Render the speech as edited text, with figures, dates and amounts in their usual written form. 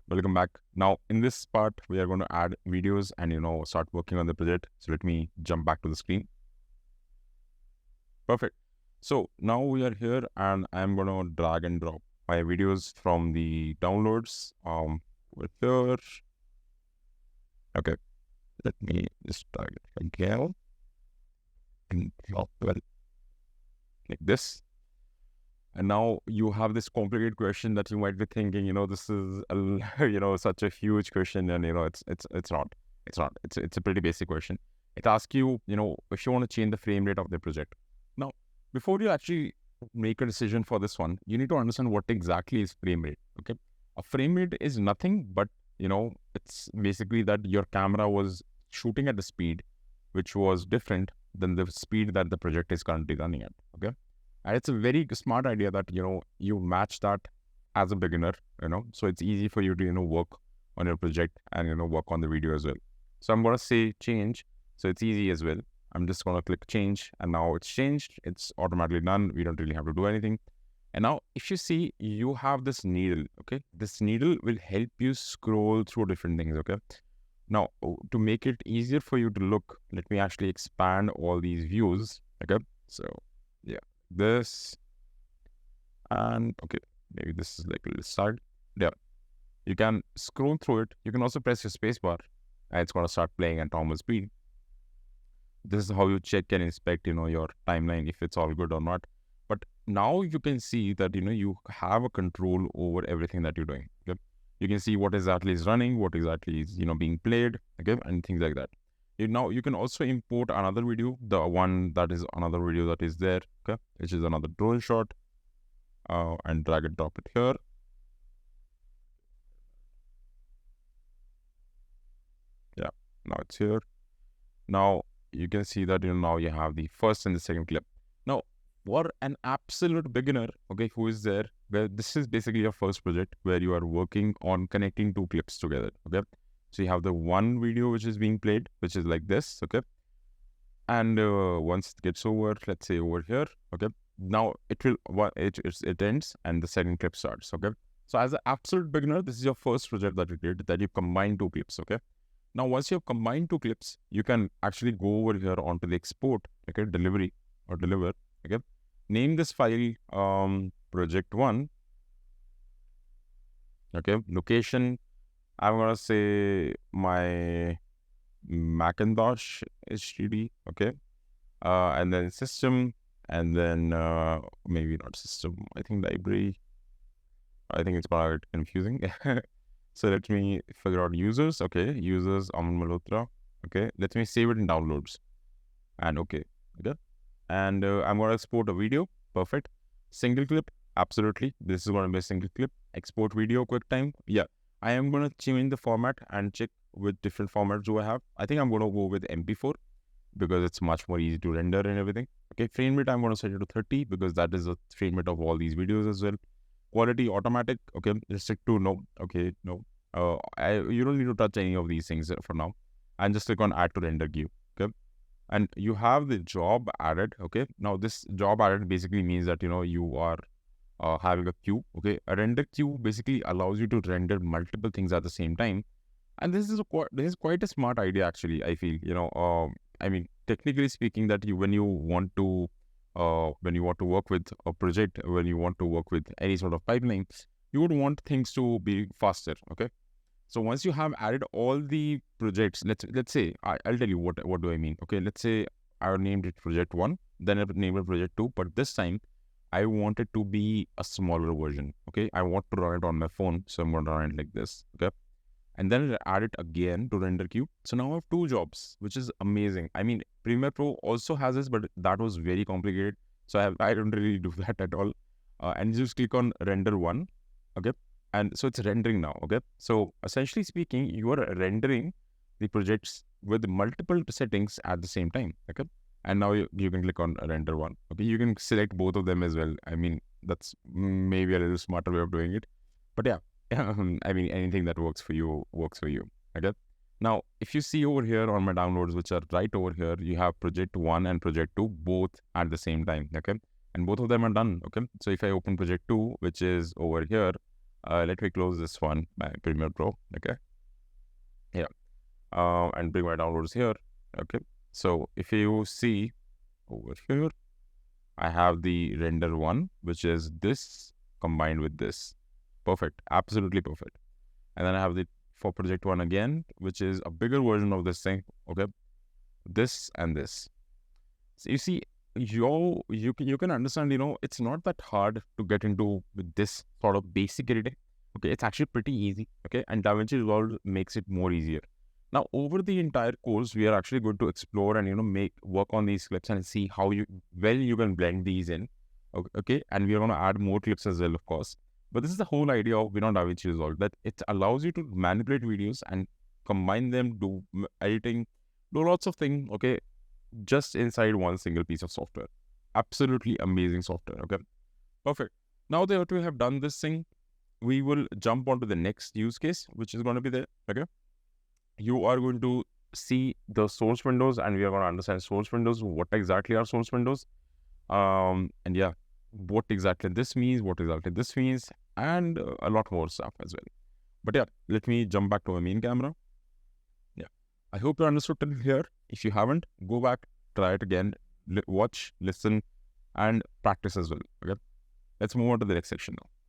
welcome back. Now, in this part, we are going to add videos and, start working on the project. So let me jump back to the screen. Perfect. So now we are here and I'm going to drag and drop my videos from the downloads. With here. Okay. Let me just drag it again. And drop it like this. And now you have this complicated question that you might be thinking, this is, such a huge question, and it's not. It's a pretty basic question. It asks you, if you want to change the frame rate of the project. Now, before you actually make a decision for this one, you need to understand what exactly is frame rate. Okay, a frame rate is nothing but it's basically that your camera was shooting at the speed which was different than the speed that the project is currently running at. Okay. And it's a very smart idea that, you match that as a beginner, so it's easy for you to, work on your project and, work on the video as well. So I'm going to say change. So it's easy as well. I'm just going to click change and now it's changed. It's automatically done. We don't really have to do anything. And now if you see, you have this needle, okay? This needle will help you scroll through different things, okay? Now, to make it easier for you to look, let me actually expand all these views, okay? So, yeah. This and okay, maybe this is like a little side. Yeah, you can scroll through it. You can also press your space bar and it's going to start playing at normal speed. This is how you check and inspect your timeline, if it's all good or not. But now you can see that you have a control over everything that you're doing. Okay, you can see what exactly is running, what exactly is being played, okay, and things like that. Now you can also import another video, the one that is another video that is there, okay, which is another drone shot, and drag and drop it here. Yeah, now it's here. Now you can see that now you have the first and the second clip. Now, for an absolute beginner, okay, who is there, where this is basically your first project where you are working on connecting two clips together, okay. So you have the one video which is being played, which is like this, okay? And once it gets over, let's say over here, okay? Now it ends and the second clip starts, okay? So as an absolute beginner, this is your first project that you did, that you combine two clips, okay? Now once you have combined two clips, you can actually go over here onto the export, okay? Delivery or deliver, okay? Name this file project one, okay? Location, I'm going to say my Macintosh HDD, okay? And then system, and then maybe not system, I think library. I think it's quite confusing. So let me figure out users, okay? Users, Aman Malhotra, okay? Let me save it in downloads. And okay. And I'm going to export a video, perfect. Single clip, absolutely. This is going to be a single clip. Export video, QuickTime, yeah. I am going to change the format and check with different formats do I have. I think I'm going to go with MP4 because it's much more easy to render and everything. Okay, frame rate, I'm going to set it to 30 because that is the frame rate of all these videos as well. Quality, automatic, okay, restrict to no, okay, no. You don't need to touch any of these things for now. And just click on add to render queue, okay. And you have the job added, okay. Now this job added basically means that, you are having a queue, okay. A render queue basically allows you to render multiple things at the same time, and this is quite a smart idea actually. I feel I mean, technically speaking, that when you want to work with a project, when you want to work with any sort of pipeline, you would want things to be faster, okay. So once you have added all the projects, let's say I'll tell you what do I mean, okay. Let's say I named it project 1, then I named it project 2, but this time I want it to be a smaller version, okay. I want to run it on my phone, so I'm going to run it like this, okay. And then I add it again to render queue. So now I have 2 jobs, which is amazing. I mean, Premiere Pro also has this, but that was very complicated. So I don't really do that at all. And just click on render 1, okay. And so it's rendering now, okay. So essentially speaking, you are rendering the projects with multiple settings at the same time, okay. And now you can click on render 1, okay. You can select both of them as well. I mean, that's maybe a little smarter way of doing it, but yeah. I mean, anything that works for you, okay. Now, if you see over here on my downloads, which are right over here, you have project 1 and project 2 both at the same time, okay. And both of them are done, okay. So if I open project 2, which is over here, Let me close this one by Premiere Pro. Okay. Yeah. And bring my downloads here. Okay. So if you see over here, I have the render one, which is this combined with this. Perfect. Absolutely perfect. And then I have the for project one again, which is a bigger version of this thing. Okay. This and this. So you see, you can understand, it's not that hard to get into with this sort of basic editing. Okay, it's actually pretty easy. Okay, and DaVinci Resolve makes it more easier. Now, over the entire course, we are actually going to explore and make work on these clips and see how you can blend these in. Okay, and we are going to add more clips as well, of course. But this is the whole idea of DaVinci Resolve, that it allows you to manipulate videos and combine them, do editing, do lots of things. Okay, just inside one single piece of software. Absolutely amazing software. Okay, perfect. Now that we have done this thing, we will jump on to the next use case, which is going to be there. Okay, you are going to see the source windows, and we are going to understand source windows, what exactly are source windows, and yeah, what exactly this means, and a lot more stuff as well. But yeah, let me jump back to my main camera. Yeah, I hope you understood till here. If you haven't, go back, try it again, watch, listen, and practice as well. Okay, let's move on to the next section now.